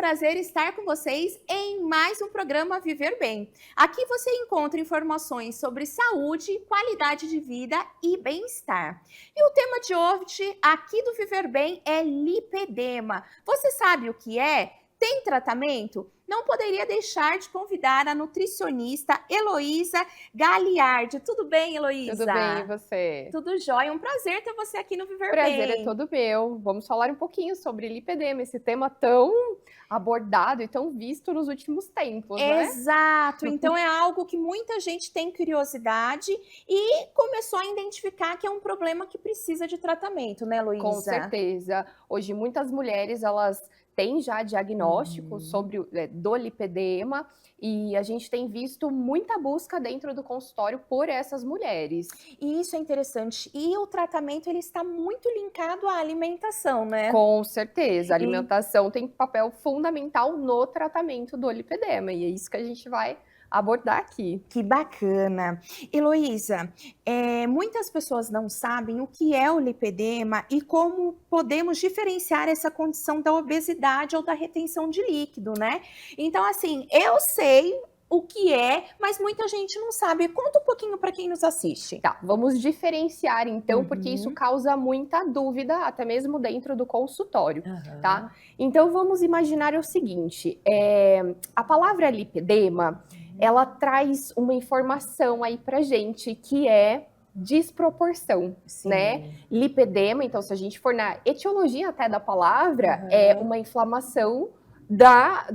prazer estar com vocês em mais um programa Viver Bem. Aqui você encontra informações sobre saúde, qualidade de vida e bem-estar. E o tema de hoje aqui do Viver Bem é lipedema. Você sabe o que é? Tem tratamento? Não poderia deixar de convidar a nutricionista Heloísa Gagliardi. Tudo bem, Heloísa? Tudo bem, e você? Tudo jóia. Um prazer ter você aqui no Viver Prazer é Bem. todo meu. Vamos falar um pouquinho sobre lipedema, esse tema tão abordado e tão visto nos últimos tempos, né? Exato. Então é algo que muita gente tem curiosidade e começou a identificar que é um problema que precisa de tratamento, né, Com Heloísa? certeza. Hoje muitas mulheres, elas têm já diagnóstico do lipedema e a gente tem visto muita busca dentro do consultório por essas mulheres. E isso é interessante. E o tratamento ele está muito linkado à alimentação, né? Com certeza, a E alimentação tem papel fundamental no tratamento do lipedema e é isso que a gente vai abordar aqui. que bacana. Heloísa, muitas pessoas não sabem o que é o lipedema e como podemos diferenciar essa condição da obesidade ou da retenção de líquido, né? Então, assim, eu sei o que é, mas muita gente não sabe. Conta um pouquinho para quem nos assiste. Tá, vamos diferenciar então, porque isso Uhum. causa muita dúvida, até mesmo dentro do consultório, tá? Aham. Então vamos imaginar o seguinte, a palavra lipedema, ela traz uma informação aí pra gente que é desproporção, né? Sim. Lipedema, então se a gente for na etiologia até da palavra, Aham. é uma inflamação da,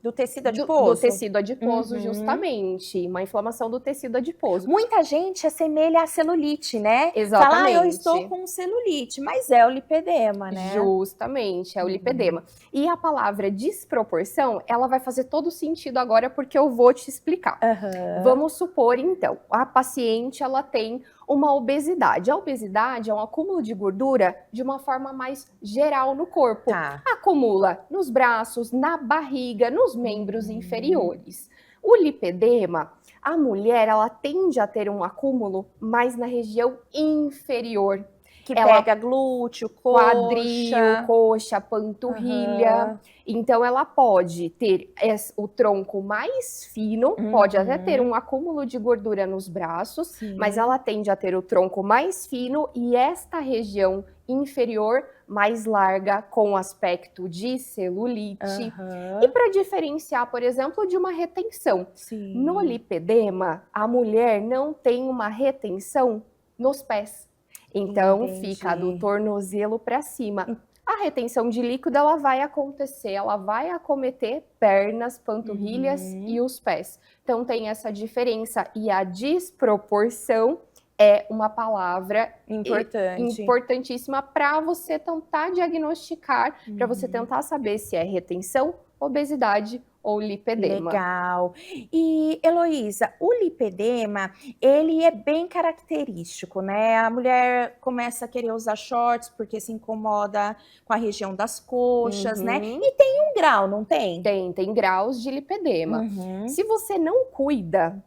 Do tecido do adiposo? tecido adiposo, Uhum. justamente, uma inflamação do tecido adiposo. Muita gente assemelha à celulite, né? Fala, eu estou Exatamente. com celulite, mas é o lipedema, né? Justamente, é o lipedema. E a palavra desproporção, ela vai fazer todo sentido agora porque eu vou te explicar. Aham. Vamos supor, então, a paciente, ela tem uma obesidade. A obesidade é um acúmulo de gordura de uma forma mais geral no corpo. Tá. Acumula nos braços, na barriga, nos membros inferiores. O lipedema, a mulher, ela tende a ter um acúmulo mais na região inferior. Que Ela pega glúteo, quadril, coxa. coxa, panturrilha. Aham. Então ela pode ter o tronco mais fino, pode até ter um acúmulo de gordura nos braços, Sim. mas ela tende a ter o tronco mais fino e esta região inferior mais larga, com aspecto de celulite. Aham. E para diferenciar, por exemplo, de uma retenção, Sim. no lipedema, a mulher não tem uma retenção nos pés. Então, fica do Entendi. tornozelo para cima. A retenção de líquido, ela vai acontecer, ela vai acometer pernas, panturrilhas e os pés. Então, tem essa diferença. E a desproporção é uma palavra Importante. importantíssima para você tentar diagnosticar, para você tentar saber se é retenção, obesidade ou lipedema. Legal. E, Heloísa, o lipedema, ele é bem característico, né? A mulher começa a querer usar shorts porque se incomoda com a região das coxas, né? E tem um grau, não tem? Tem graus de lipedema. Uhum. Se você não cuida,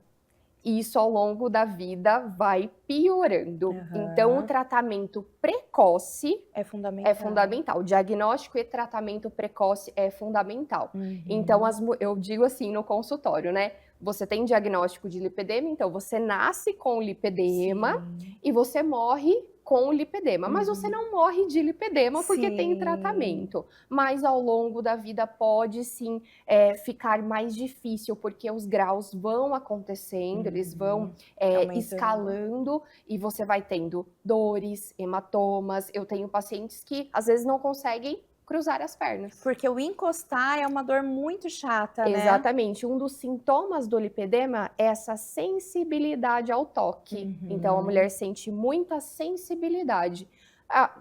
isso ao longo da vida vai piorando. Aham. Então, o tratamento precoce É fundamental. é fundamental. Diagnóstico e tratamento precoce é fundamental. Uhum. Então, eu digo assim no consultório, né? Você tem diagnóstico de lipedema, então você nasce com lipedema Sim. e você morre com lipedema. Mas você não morre de lipedema porque tem Sim. tratamento. Mas ao longo da vida pode sim ficar mais difícil, porque os graus vão acontecendo, eles vão Aumentando. escalando e você vai tendo dores, hematomas. Eu tenho pacientes que às vezes não conseguem cruzar as pernas. Porque o encostar é uma dor muito chata, né? Exatamente. Um dos sintomas do lipedema é essa sensibilidade ao toque. Então, a mulher sente muita sensibilidade.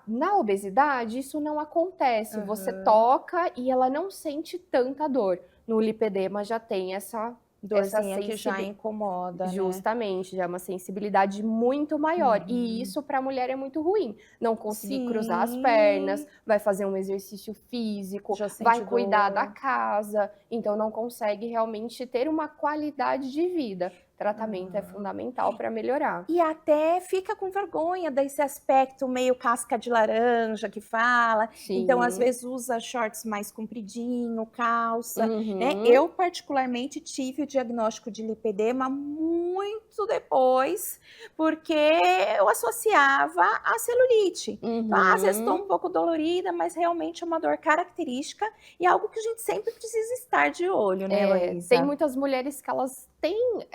Na obesidade, isso não acontece. Você toca e ela não sente tanta dor. No lipedema já tem essa Dorzinha que já incomoda, né? Justamente, já é uma sensibilidade muito maior. E isso para a mulher é muito ruim. Não conseguir cruzar as pernas, vai fazer um exercício físico, Já sente vai cuidar dor. da casa, então não consegue realmente ter uma qualidade de vida. tratamento é fundamental para melhorar. E até fica com vergonha desse aspecto meio casca de laranja que fala. Então, às Sim. vezes, usa shorts mais compridinho, calça, né? Uhum. Eu, particularmente, tive o diagnóstico de lipedema muito depois, porque eu associava a celulite. Então, às vezes, estou Uhum. um pouco dolorida, mas realmente é uma dor característica e algo que a gente sempre precisa estar de olho, né, Tem Heloísa? muitas mulheres que elas têm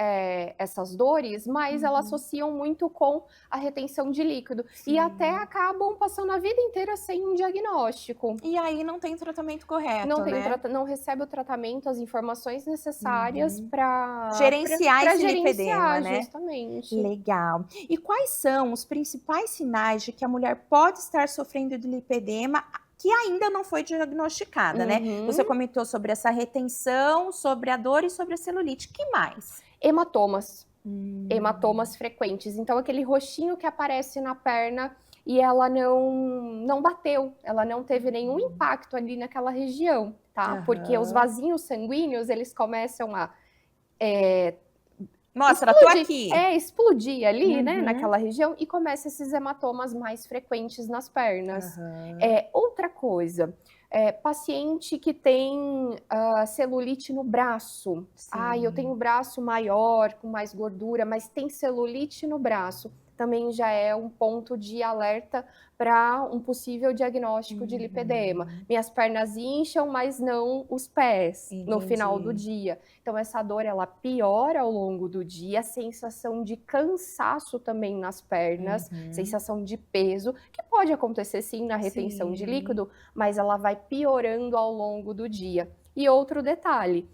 essas dores, mas elas Uhum. associam muito com a retenção de líquido e até Sim. acabam passando a vida inteira sem um diagnóstico. E aí não tem tratamento Não correto, tem né? não recebe o tratamento, as informações necessárias Uhum. para Gerenciar esse lipedema, gerenciar, né? justamente. Legal. E quais são os principais sinais de que a mulher pode estar sofrendo de lipedema que ainda não foi diagnosticada, né? Você Uhum. comentou sobre essa retenção, sobre a dor e sobre a celulite. Que mais? Hematomas. Hum. Hematomas frequentes. Então, aquele roxinho que aparece na perna e ela não bateu, ela não teve nenhum impacto ali naquela região, tá? Porque os Aham. vasinhos sanguíneos, eles começam a Mostra, tô explodir, aqui. explodir ali, né, Uhum. naquela região e começa esses hematomas mais frequentes nas pernas. Aham. Outra coisa, paciente que tem celulite no braço. Eu tenho Sim. o braço maior, com mais gordura, mas tem celulite no braço. Também já é um ponto de alerta para um possível diagnóstico de lipedema. Uhum. Minhas pernas incham, mas não os pés no final do Entendi. dia. Então essa dor ela piora ao longo do dia, a sensação de cansaço também nas pernas, Uhum. sensação de peso, que pode acontecer sim na retenção de Sim. líquido, mas ela vai piorando ao longo do dia. E outro detalhe,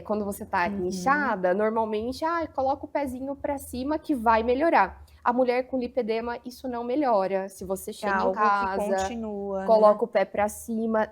quando você está Uhum. inchada, normalmente, coloca o pezinho para cima que vai melhorar. A mulher com lipedema, isso não melhora. Se você É chega em algo que casa, continua, né? coloca o pé para cima,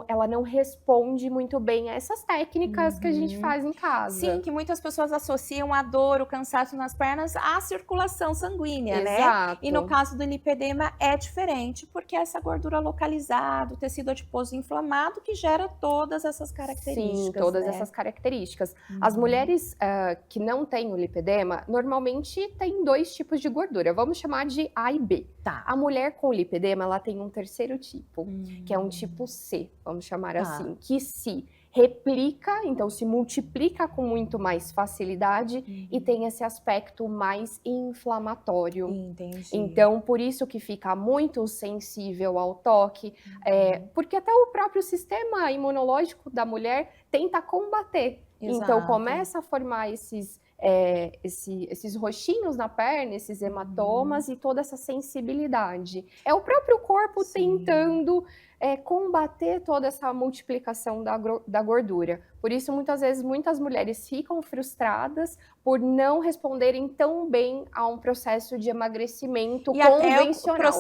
ela não responde muito bem a essas técnicas que a gente Uhum. faz em casa. Sim, que muitas pessoas associam a dor, o cansaço nas pernas à circulação sanguínea, né? E no Exato. caso do lipedema é diferente, porque é essa gordura localizada, o tecido adiposo inflamado que gera todas essas Sim, características, todas né? essas características. As Uhum. mulheres que não têm o lipedema, normalmente têm 2 tipos de gordura, vamos chamar de A e B. Tá. A mulher com lipedema, ela tem um terceiro tipo, que é um Hum. tipo C, vamos chamar Tá. assim, que se replica, então se multiplica com muito mais facilidade e tem esse aspecto mais inflamatório. Entendi. Então, por isso que fica muito sensível ao toque, porque até o próprio sistema imunológico da mulher tenta combater. Então, Exato. começa a formar esses roxinhos na perna, esses hematomas e toda essa sensibilidade. É o próprio corpo Sim. tentando combater toda essa multiplicação da gordura. Por isso, muitas vezes, muitas mulheres ficam frustradas por não responderem tão bem a um processo de emagrecimento E até o convencional.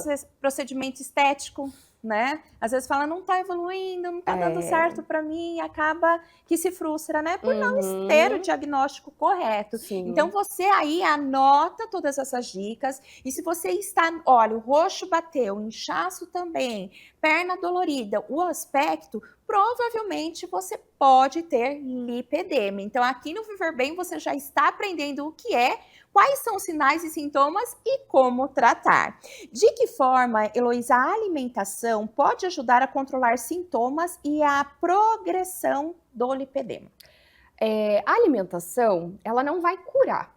procedimento estético, né? Às vezes fala, não tá evoluindo, não tá dando certo para mim, e acaba que se frustra, né? Por não ter o diagnóstico correto. Sim. Então você aí anota todas essas dicas, e se você está, olha, o roxo bateu, o inchaço também, perna dolorida, o aspecto, provavelmente você pode ter lipedema. Então aqui no Viver Bem você já está aprendendo o que é, quais são os sinais e sintomas e como tratar. De que forma, Heloísa, a alimentação pode ajudar a controlar sintomas e a progressão do lipedema? A alimentação, ela não vai curar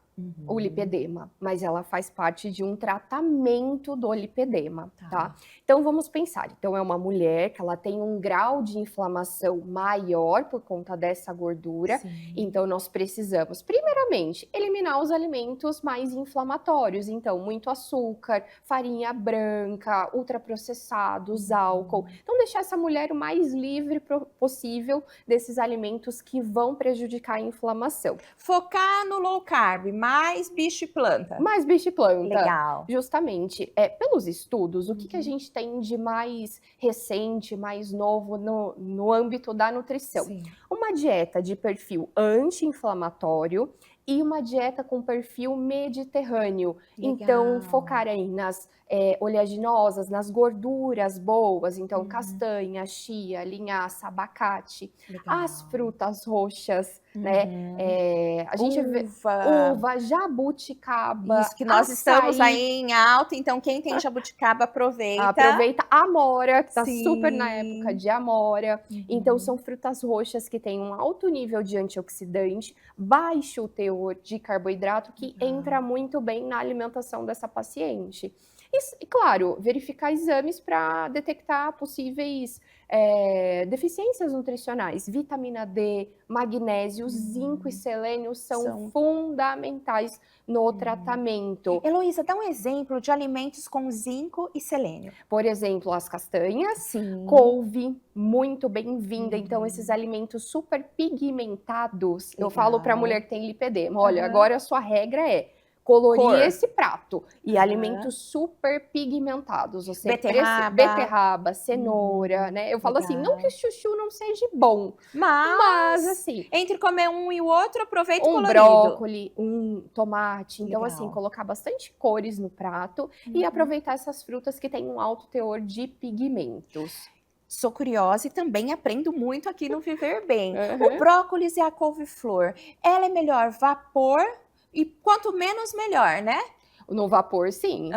o Uhum. lipedema, mas ela faz parte de um tratamento do lipedema, Tá. tá? Então vamos pensar, então é uma mulher que ela tem um grau de inflamação maior por conta dessa gordura, Sim. então nós precisamos, primeiramente, eliminar os alimentos mais inflamatórios, então muito açúcar, farinha branca, ultraprocessados, álcool. Então deixar essa mulher o mais livre possível desses alimentos que vão prejudicar a inflamação. Focar no low carb, mais bicho e planta. Mais bicho e planta. Legal. Justamente. Pelos estudos, o que a gente tem de mais recente, mais novo no âmbito da nutrição? Sim. Uma dieta de perfil anti-inflamatório e uma dieta com perfil mediterrâneo. Legal. Então, focar aí nas oleaginosas, nas gorduras boas, então castanha, chia, linhaça, abacate, Legal. as frutas roxas, né? A gente vê Uva. uva, jabuticaba, Isso, que nós estamos açaí. aí em alta, então quem tem jabuticaba aproveita. Aproveita a amora, que tá super na época Sim. de amora. Então, são frutas roxas que têm um alto nível de antioxidante, baixo teor de carboidrato, que entra muito bem na alimentação dessa paciente. E claro, verificar exames para detectar possíveis deficiências nutricionais. Vitamina D, magnésio, zinco e selênio são fundamentais no tratamento. Heloísa, dá um exemplo de alimentos com zinco e selênio. Por exemplo, as castanhas, Sim. couve, muito bem-vinda. Então, esses alimentos super pigmentados, eu falo para a mulher que tem lipedema, olha, agora a sua regra é colorir esse prato. E alimentos super pigmentados. Você beterraba, cenoura, né? Eu falo assim, não que o chuchu não seja bom, mas assim... Entre comer um e o outro, aproveita um colorido. brócoli, um tomate. Então, assim, colocar bastante cores no prato e aproveitar essas frutas que têm um alto teor de pigmentos. Sou curiosa e também aprendo muito aqui no Viver Bem. O brócolis e a couve-flor, ela é melhor vapor e quanto menos melhor, né? No vapor, sim,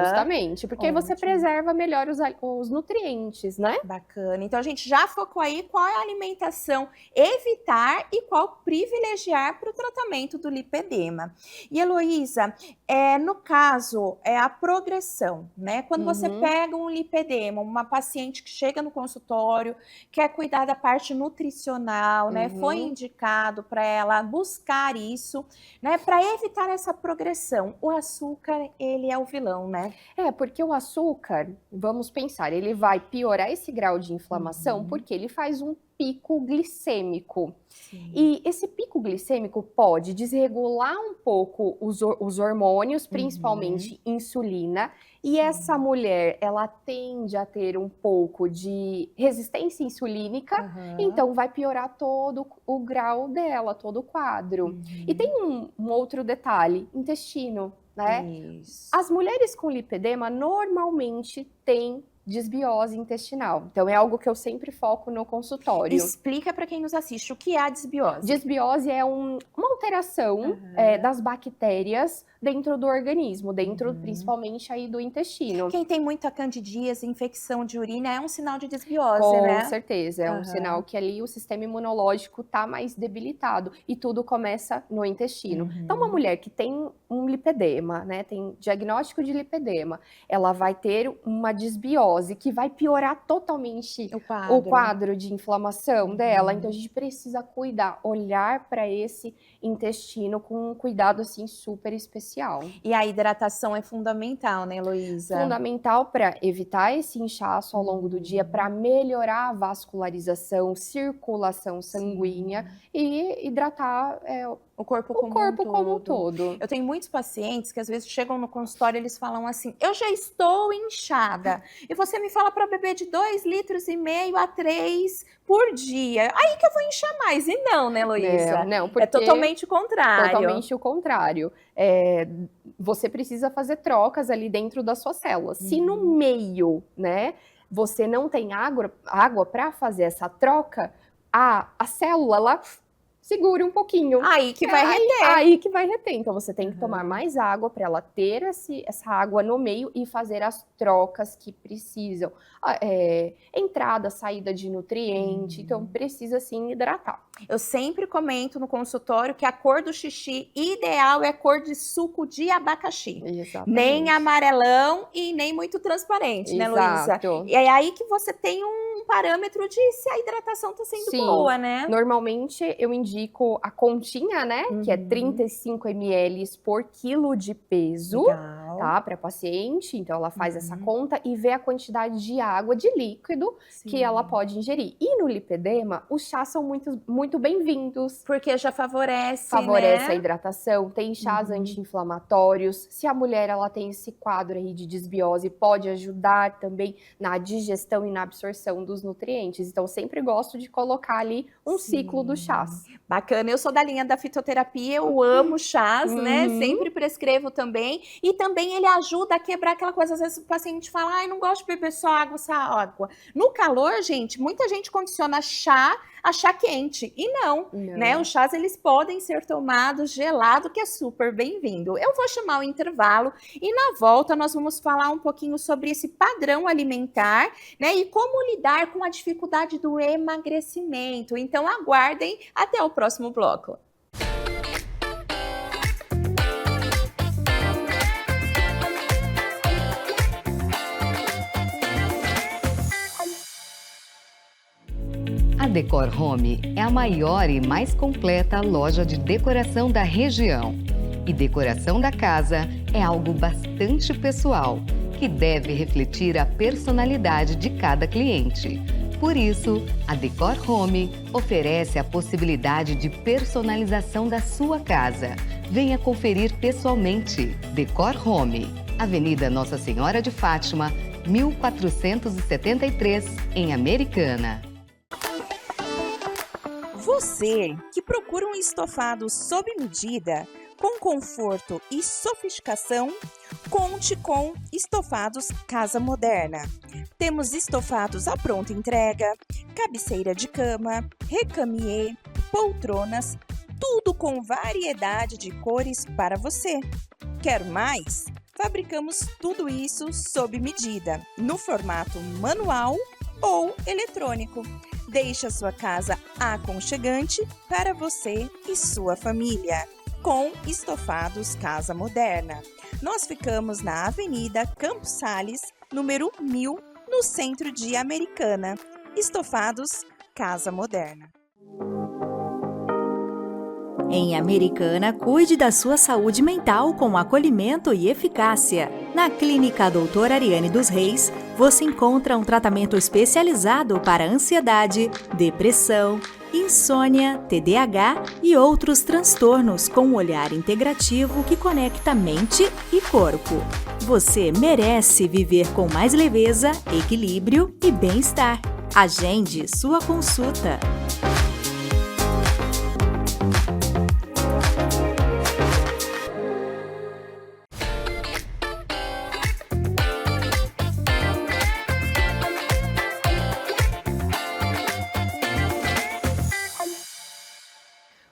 justamente, porque você preserva melhor os nutrientes, né? Bacana. Então, a gente já focou aí qual é a alimentação evitar e qual privilegiar para o tratamento do lipedema. E, Heloísa, no caso, é a progressão, né? Quando você pega um lipedema, uma paciente que chega no consultório, quer cuidar da parte nutricional, né? Foi indicado para ela buscar isso, né? Para evitar essa progressão. O açúcar, ele é o vilão, né? Porque o açúcar, vamos pensar, ele vai piorar esse grau de inflamação porque ele faz um pico glicêmico. E esse pico glicêmico pode desregular um pouco os hormônios, principalmente insulina, e essa mulher, ela tende a ter um pouco de resistência insulínica, então vai piorar todo o grau dela, todo o quadro. E tem um outro detalhe, intestino, né? As mulheres com lipedema normalmente têm desbiose intestinal. Então, é algo que eu sempre foco no consultório. Explica para quem nos assiste o que é a desbiose. Desbiose é uma alteração das bactérias dentro do organismo, dentro principalmente aí do intestino. Quem tem muita candidíase, infecção de urina, é um sinal de desbiose, Com né? certeza, é um sinal que ali o sistema imunológico está mais debilitado e tudo começa no intestino. Então, uma mulher que tem um lipedema, né, tem diagnóstico de lipedema, ela vai ter uma desbiose que vai piorar totalmente o quadro de inflamação dela. Então, a gente precisa cuidar, olhar para esse intestino com um cuidado assim super especial. E a hidratação é fundamental, né, Heloísa? Fundamental para evitar esse inchaço ao longo do dia, para melhorar a vascularização, circulação sanguínea e hidratar o corpo como um todo. Eu tenho muitos pacientes que às vezes chegam no consultório e eles falam assim, eu já estou inchada. E você me fala para beber de 2,5 litros a 3 por dia. Aí que eu vou inchar mais. E não, né, Heloísa? Não, porque é totalmente o contrário. Totalmente o contrário. Você precisa fazer trocas ali dentro das suas células. Se no meio, né, você não tem água para fazer essa troca, a célula, ela segura um pouquinho. Aí que vai reter. Aí que vai reter. Então, você tem que tomar mais água para ela ter essa água no meio e fazer as trocas que precisam. Entrada, saída de nutriente. Então, precisa, sim, hidratar. Eu sempre comento no consultório que a cor do xixi ideal é cor de suco de abacaxi. Exatamente. Nem amarelão e nem muito transparente, né, Heloísa? E é aí que você tem um parâmetro de se a hidratação está sendo boa, né? Normalmente, eu indico a continha, né? Que é 35 ml por quilo de peso. Legal. Tá? Para paciente. Então, ela faz essa conta e vê a quantidade de água, de líquido que ela pode ingerir. E no lipedema, os chás são muito bem-vindos. Porque já favorece, né? a hidratação, tem chás anti-inflamatórios. Se a mulher ela tem esse quadro aí de desbiose, pode ajudar também na digestão e na absorção dos nutrientes. Então, sempre gosto de colocar ali um ciclo do chás. Bacana. Eu sou da linha da fitoterapia, eu amo chás, né? Sempre prescrevo também. E também também ele ajuda a quebrar aquela coisa, às vezes o paciente fala, ai, não gosto de beber só água. No calor, gente, muita gente condiciona a chá quente, e não, né? Os chás, eles podem ser tomados gelado, que é super bem-vindo. Eu vou chamar o intervalo e na volta nós vamos falar um pouquinho sobre esse padrão alimentar, né? E como lidar com a dificuldade do emagrecimento. Então aguardem até o próximo bloco. A Decor Home é a maior e mais completa loja de decoração da região. E decoração da casa é algo bastante pessoal, que deve refletir a personalidade de cada cliente. Por isso, a Decor Home oferece a possibilidade de personalização da sua casa. Venha conferir pessoalmente. Decor Home, Avenida Nossa Senhora de Fátima, 1473, em Americana. Você que procura um estofado sob medida, com conforto e sofisticação, conte com Estofados Casa Moderna. Temos estofados à pronta entrega, cabeceira de cama, recamier, poltronas, tudo com variedade de cores para você. Quer mais? Fabricamos tudo isso sob medida, no formato manual ou eletrônico. Deixe a sua casa aconchegante para você e sua família. Com Estofados Casa Moderna. Nós ficamos na Avenida Campos Sales, número 1000, no centro de Americana. Estofados Casa Moderna. Em Americana, cuide da sua saúde mental com acolhimento e eficácia. Na Clínica Doutora Ariane dos Reis, você encontra um tratamento especializado para ansiedade, depressão, insônia, TDAH e outros transtornos com um olhar integrativo que conecta mente e corpo. Você merece viver com mais leveza, equilíbrio e bem-estar. Agende sua consulta.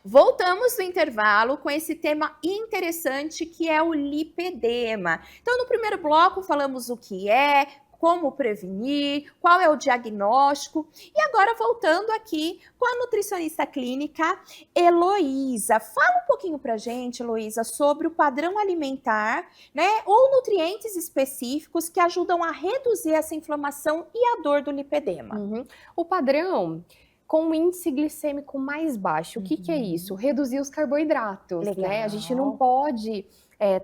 Voltamos do intervalo com esse tema interessante que é o lipedema. Então, no primeiro bloco falamos o que é, como prevenir, qual é o diagnóstico. E agora voltando aqui com a nutricionista clínica Heloísa. Fala um pouquinho pra gente, Heloísa, sobre o padrão alimentar, né, ou nutrientes específicos que ajudam a reduzir essa inflamação e a dor do lipedema. O padrão com o índice glicêmico mais baixo. O que é isso? Reduzir os carboidratos, né? A gente não pode,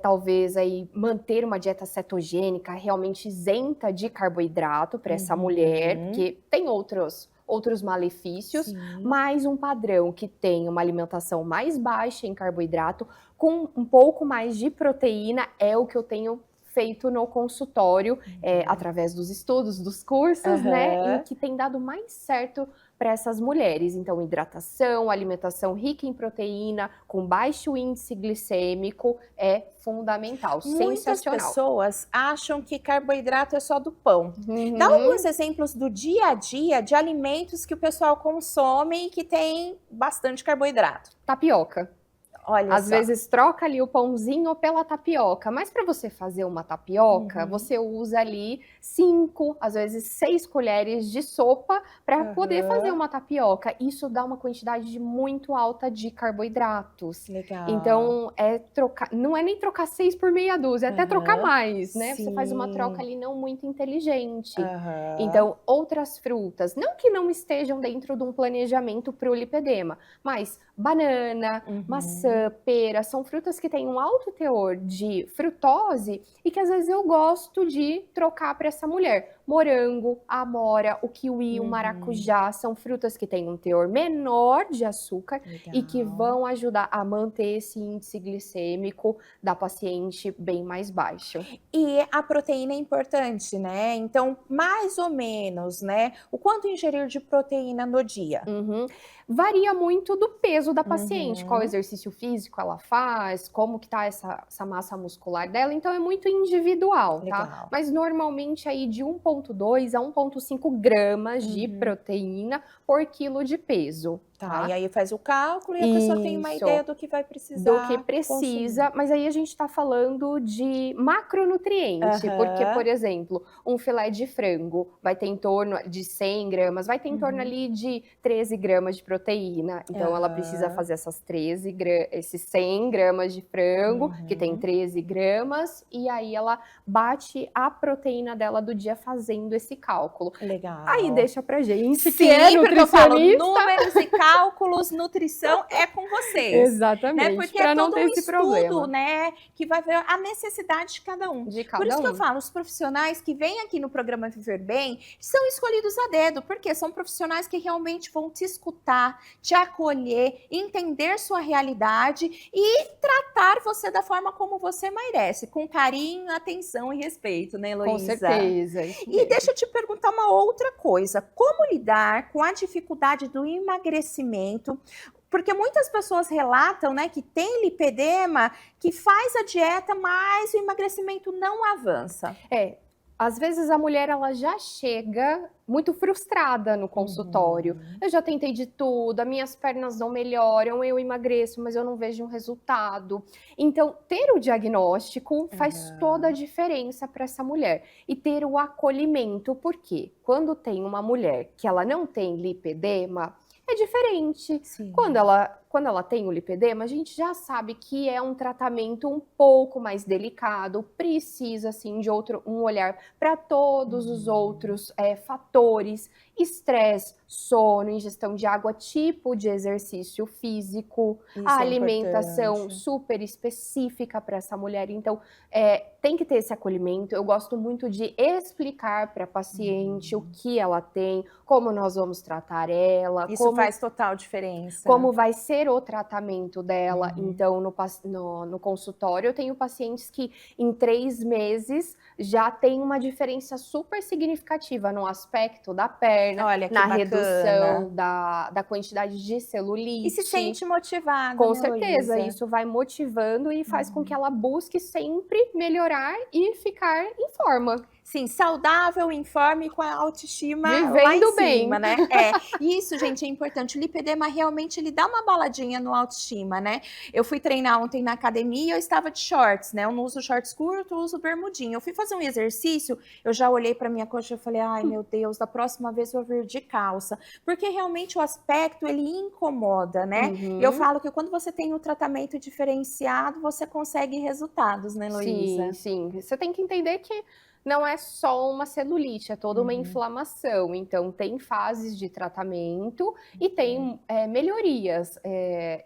talvez, aí, manter uma dieta cetogênica realmente isenta de carboidrato para essa mulher, porque tem outros malefícios, mas um padrão que tem uma alimentação mais baixa em carboidrato, com um pouco mais de proteína, é o que eu tenho feito no consultório, através dos estudos, dos cursos, né? E que tem dado mais certo para essas mulheres. Então, hidratação, alimentação rica em proteína, com baixo índice glicêmico, é fundamental, Muitas sensacional. pessoas acham que carboidrato é só do pão. Dá alguns exemplos do dia a dia de alimentos que o pessoal consome e que tem bastante carboidrato. Tapioca. Olha Às só. vezes troca ali o pãozinho pela tapioca, mas para você fazer uma tapioca, você usa ali 5, às vezes 6 colheres de sopa para poder fazer uma tapioca. Isso dá uma quantidade muito alta de carboidratos. Legal. Então, não é nem trocar 6 por meia dúzia, é até trocar mais, né? Você faz uma troca ali não muito inteligente. Então, outras frutas, não que não estejam dentro de um planejamento para o lipedema, mas banana, maçã, pera, são frutas que têm um alto teor de frutose e que às vezes eu gosto de trocar para essa mulher. morango, a amora, o kiwi, o maracujá, são frutas que têm um teor menor de açúcar e que Legal. vão ajudar a manter esse índice glicêmico da paciente bem mais baixo. E a proteína é importante, né? Então, mais ou menos, né? O quanto ingerir de proteína no dia? Uhum. Varia muito do peso da paciente, qual Uhum. exercício físico ela faz, como que tá essa massa muscular dela, então é muito individual, tá? Legal. Mas normalmente aí de 1,2 a 1,5 gramas de proteína por quilo de peso, Tá, e tá? aí faz o cálculo e a pessoa tem uma Isso. ideia do que vai Do precisar que consumir. precisa, mas aí a gente tá falando de macronutriente, porque, Aham. por exemplo, um filé de frango vai ter em torno de 100 gramas, vai ter em torno ali de 13 gramas de proteína. Então, ela precisa Aham. fazer esses 100 gramas de frango, que tem 13 gramas, e aí ela bate a proteína dela do dia fazendo esse cálculo. Legal. Aí deixa pra gente, que Sim, é porque eu falo, nutricionista. números e cálculos, nutrição é com vocês. Né? Exatamente, Porque pra é não todo ter um esse estudo, problema né, que vai ver a necessidade de cada um. de Por cada isso que eu um. falo, os profissionais que vêm aqui no programa Viver Bem são escolhidos a dedo, porque são profissionais que realmente vão te escutar, te acolher, entender sua realidade e tratar você da forma como você merece, com carinho, atenção e respeito, né, Heloísa? Com certeza. Isso E mesmo. deixa eu te perguntar uma outra coisa. Como lidar com a dificuldade do emagrecimento? Porque muitas pessoas relatam, né, que tem lipedema, que faz a dieta, mas o emagrecimento não avança. Às vezes a mulher ela já chega muito frustrada no consultório. Eu já tentei de tudo, as minhas pernas não melhoram, eu emagreço, mas eu não vejo um resultado. Então, ter o diagnóstico faz toda a diferença para essa mulher. E ter o acolhimento, porque quando tem uma mulher que ela não tem lipedema, é diferente. Sim. Quando ela tem o lipedema, a gente já sabe que é um tratamento um pouco mais delicado, precisa, assim, de um olhar para todos os outros fatores, estresse, sono, ingestão de água, tipo de exercício físico, Isso a é alimentação importante. super específica para essa mulher. Então, tem que ter esse acolhimento. Eu gosto muito de explicar para a paciente o que ela tem, como nós vamos tratar ela, Isso faz total diferença. como vai ser o tratamento dela. Então, no consultório, eu tenho pacientes que em 3 meses já tem uma diferença super significativa no aspecto da perna, Olha que na bacana. redução da quantidade de celulite. E se sente motivada, Com né, certeza, Heloísa? isso vai motivando e faz com que ela busque sempre melhorar e ficar em forma. Sim, saudável, informe com a autoestima lá em Vivendo bem. cima, né? E isso, gente, é importante. O lipedema realmente ele dá uma baladinha no autoestima, né? Eu fui treinar ontem na academia e eu estava de shorts, né? Eu não uso shorts curtos, eu uso bermudinha. Eu fui fazer um exercício, eu já olhei para minha coxa e falei, ai meu Deus, da próxima vez eu vou vir de calça. Porque realmente o aspecto, ele incomoda, né? E eu falo que quando você tem um tratamento diferenciado, você consegue resultados, né, Heloísa? Sim. Você tem que entender que não é só uma celulite, é toda uma inflamação. Então, tem fases de tratamento e tem melhorias.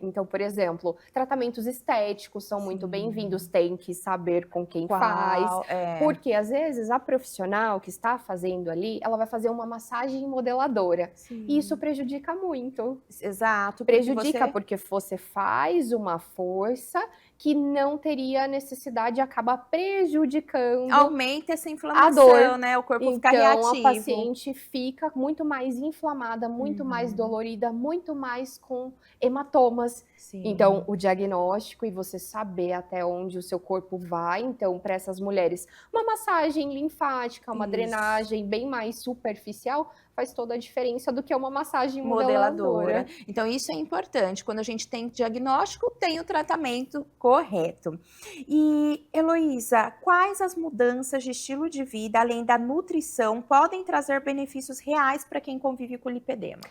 Então, por exemplo, tratamentos estéticos são muito bem-vindos, tem que saber com quem faz. Porque, às vezes, a profissional que está fazendo ali, ela vai fazer uma massagem modeladora. E isso prejudica muito. Exato. Prejudica porque você faz uma força que não teria necessidade e acaba prejudicando aumenta essa a inflamação, dor. né? O corpo Então, fica reativo. a paciente fica muito mais inflamada, muito mais dolorida, muito mais com hematomas. Sim. Então, o diagnóstico e você saber até onde o seu corpo vai. Então, para essas mulheres, uma massagem linfática, uma Isso. drenagem bem mais superficial faz toda a diferença do que uma massagem modeladora. modeladora. Então, isso é importante. Quando a gente tem diagnóstico, tem o tratamento correto. E, Heloísa, quais as mudanças de estilo de vida, além da nutrição, podem trazer benefícios reais para quem convive com lipedema?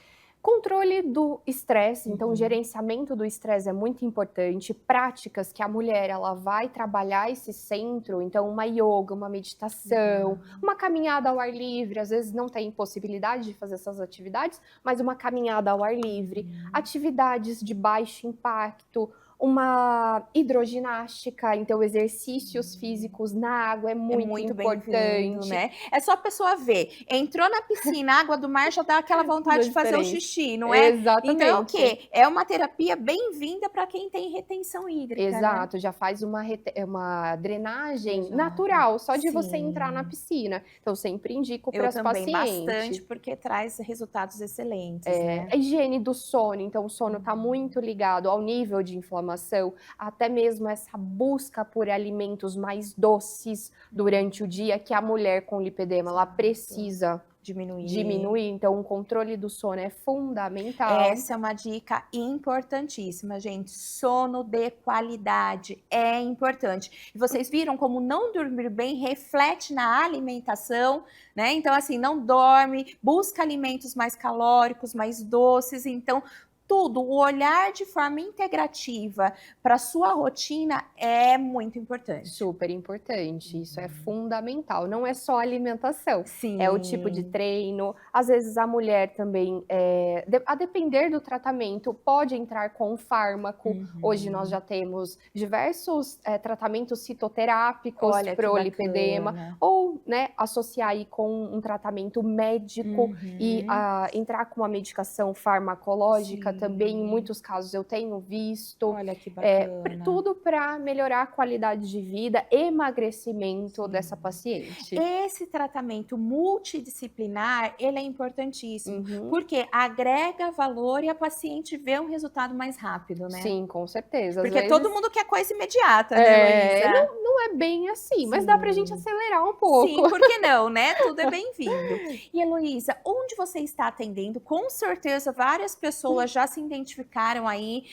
Controle do estresse, então o gerenciamento do estresse é muito importante. Práticas que a mulher ela vai trabalhar esse centro, então uma yoga, uma meditação, uma caminhada ao ar livre. Às vezes não tem possibilidade de fazer essas atividades, mas uma caminhada ao ar livre, atividades de baixo impacto, uma hidroginástica, então exercícios físicos na água é muito bem-vindo, importante. né? É só a pessoa ver, entrou na piscina, a água do mar já dá aquela vontade de fazer o Diferente. xixi, não é? Exatamente. Então é o quê? É uma terapia bem-vinda para quem tem retenção hídrica, né? Exato, já faz uma drenagem Exato. natural, só de você Sim. entrar na piscina. Então, eu sempre indico para Eu as também pacientes. bastante, porque traz resultados excelentes, né? A higiene do sono, então o sono está muito ligado ao nível de inflamação, até mesmo essa busca por alimentos mais doces durante o dia, que a mulher com lipedema ela precisa diminuir. Então, o controle do sono é fundamental. Essa é uma dica importantíssima, gente. Sono de qualidade é importante. E vocês viram como não dormir bem reflete na alimentação, né? Então, assim, não dorme, busca alimentos mais calóricos, mais doces. Então, tudo, o olhar de forma integrativa para a sua rotina é muito importante. Super importante, isso é fundamental. Não é só alimentação, Sim. é o tipo de treino. Às vezes a mulher também, a depender do tratamento, pode entrar com um fármaco. Hoje nós já temos diversos tratamentos fitoterápicos para o lipedema, ou né, associar aí com um tratamento médico e entrar com uma medicação farmacológica. Também, em muitos casos, eu tenho visto. Olha que bacana. Tudo para melhorar a qualidade de vida, emagrecimento dessa paciente. Esse tratamento multidisciplinar, ele é importantíssimo, porque agrega valor e a paciente vê um resultado mais rápido, né? Sim, com certeza. Porque todo mundo quer coisa imediata, né, Heloísa? Não é bem assim, mas dá pra gente acelerar um pouco. Sim, por que não, né? Tudo é bem-vindo. E Heloísa, onde você está atendendo? Com certeza várias pessoas já se identificaram aí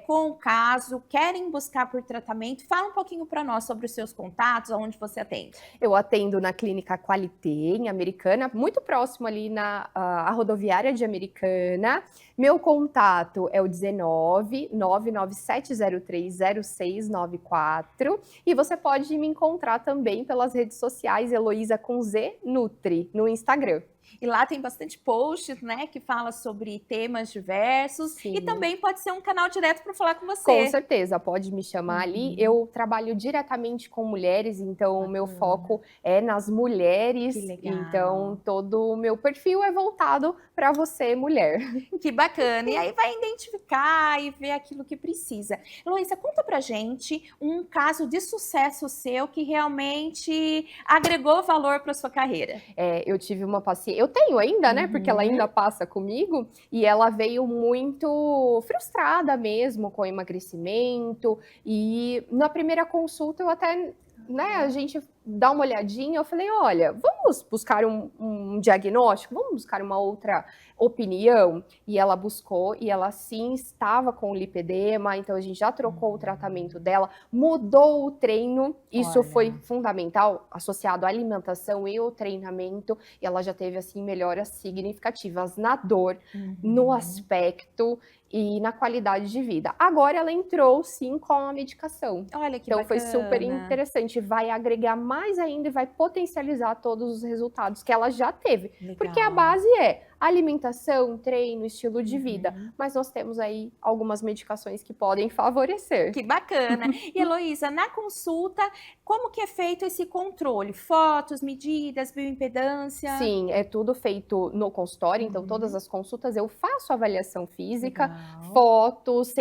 com o caso, querem buscar por tratamento. Fala um pouquinho para nós sobre os seus contatos, aonde você atende. Eu atendo na Clínica Qualité, em Americana, muito próximo ali na a rodoviária de Americana. Meu contato é o 19 997030694 e você pode me encontrar também pelas redes sociais Heloísa com Z Nutri no Instagram. E lá tem bastante posts, né, que fala sobre temas diversos. Sim. E também pode ser um canal direto para falar com você. Com certeza, pode me chamar ali. Eu trabalho diretamente com mulheres, então o meu foco é nas mulheres. Que legal. Então todo o meu perfil é voltado para você, mulher. Que bacana. E aí vai identificar e ver aquilo que precisa. Heloísa, conta pra gente um caso de sucesso seu que realmente agregou valor para sua carreira. Eu tive uma paciente, eu tenho ainda, né? Porque ela ainda passa comigo e ela veio muito frustrada mesmo com o emagrecimento. E na primeira consulta eu até, né, a gente dá uma olhadinha, eu falei, olha, vamos buscar um diagnóstico, vamos buscar uma outra opinião. E ela buscou e ela sim estava com lipedema, então a gente já trocou o tratamento dela, mudou o treino, isso foi fundamental, associado à alimentação e ao treinamento, e ela já teve assim melhoras significativas na dor, no aspecto e na qualidade de vida. Agora ela entrou sim com a medicação. Olha que então bacana. foi super interessante, vai agregar mais ainda e vai potencializar todos os resultados que ela já teve. Legal. Porque a base é alimentação, treino, estilo de vida, mas nós temos aí algumas medicações que podem favorecer. Que bacana. E Heloísa, na consulta, como que é feito esse controle? Fotos, medidas, bioimpedância? Sim, é tudo feito no consultório, então todas as consultas eu faço avaliação física, fotos,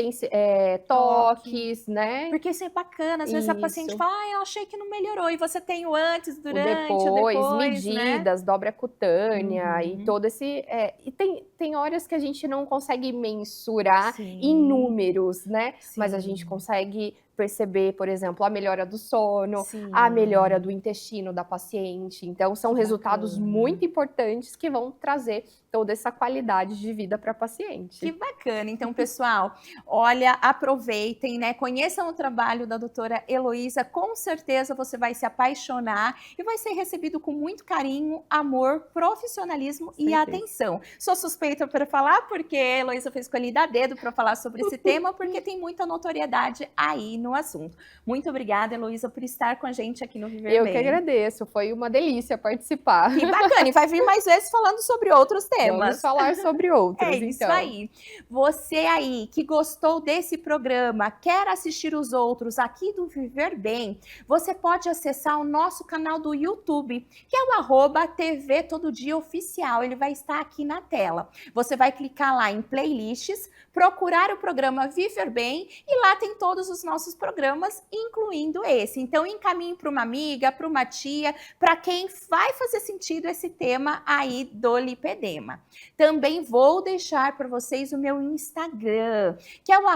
toques, né? Porque isso é bacana, às vezes a paciente fala, eu achei que não melhorou, e você tem o antes, durante, o depois, né? medidas, dobra cutânea e todo esse... e tem horas que a gente não consegue mensurar em números, né? Mas a gente consegue perceber, por exemplo, a melhora do sono, Sim. a melhora do intestino da paciente. Então, são Que resultados bacana. muito importantes que vão trazer toda essa qualidade de vida para a paciente. Que bacana. Então, pessoal, olha, aproveitem, né? Conheçam o trabalho da doutora Heloísa. Com certeza você vai se apaixonar e vai ser recebido com muito carinho, amor, profissionalismo e Certeza. atenção. Sou suspeita para falar porque a Heloísa foi escolhida a dedo para falar sobre esse tema, porque tem muita notoriedade aí no assunto. Muito obrigada, Heloísa, por estar com a gente aqui no Viver Eu Bem. que agradeço, foi uma delícia participar. Que bacana. E vai vir mais vezes falando sobre outros temas. Vamos falar sobre outros, É isso então. aí. Você aí que gostou desse programa, quer assistir os outros aqui do Viver Bem, você pode acessar o nosso canal do YouTube, que é o @TV Todo Dia Oficial. Ele vai estar aqui na tela. Você vai clicar lá em playlists, procurar o programa Viver Bem e lá tem todos os nossos programas, incluindo esse. Então encaminhe para uma amiga, para uma tia, para quem vai fazer sentido esse tema aí do lipedema. Também vou deixar para vocês o meu Instagram, que é o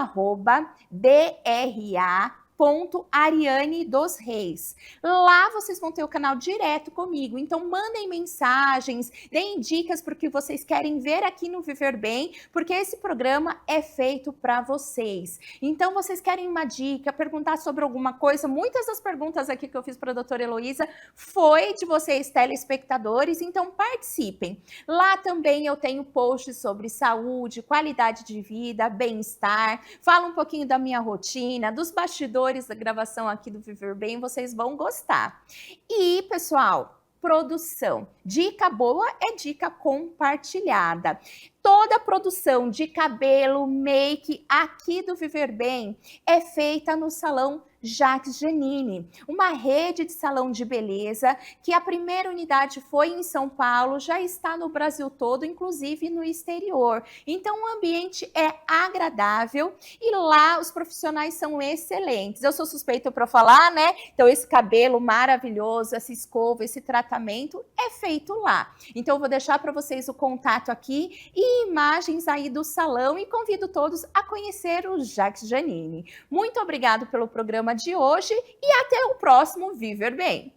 @DRA.Ariane dos Reis. Lá vocês vão ter o canal direto comigo, então mandem mensagens, deem dicas para o que vocês querem ver aqui no Viver Bem, porque esse programa é feito para vocês. Então vocês querem uma dica, perguntar sobre alguma coisa, muitas das perguntas aqui que eu fiz para a doutora Heloísa foi de vocês telespectadores, então participem. Lá também eu tenho posts sobre saúde, qualidade de vida, bem-estar, falo um pouquinho da minha rotina, dos bastidores da gravação aqui do Viver Bem, vocês vão gostar. E, pessoal, produção. Dica boa é dica compartilhada. Toda a produção de cabelo, make aqui do Viver Bem é feita no Salão Jacques Janine, uma rede de salão de beleza que a primeira unidade foi em São Paulo, já está no Brasil todo, inclusive no exterior. Então o ambiente é agradável e lá os profissionais são excelentes. Eu sou suspeita para falar, né? Então esse cabelo maravilhoso, essa escova, esse tratamento é feito lá. Então eu vou deixar para vocês o contato aqui e imagens aí do salão e convido todos a conhecer o Jacques Janine. Muito obrigado pelo programa de hoje e até o próximo Viver Bem.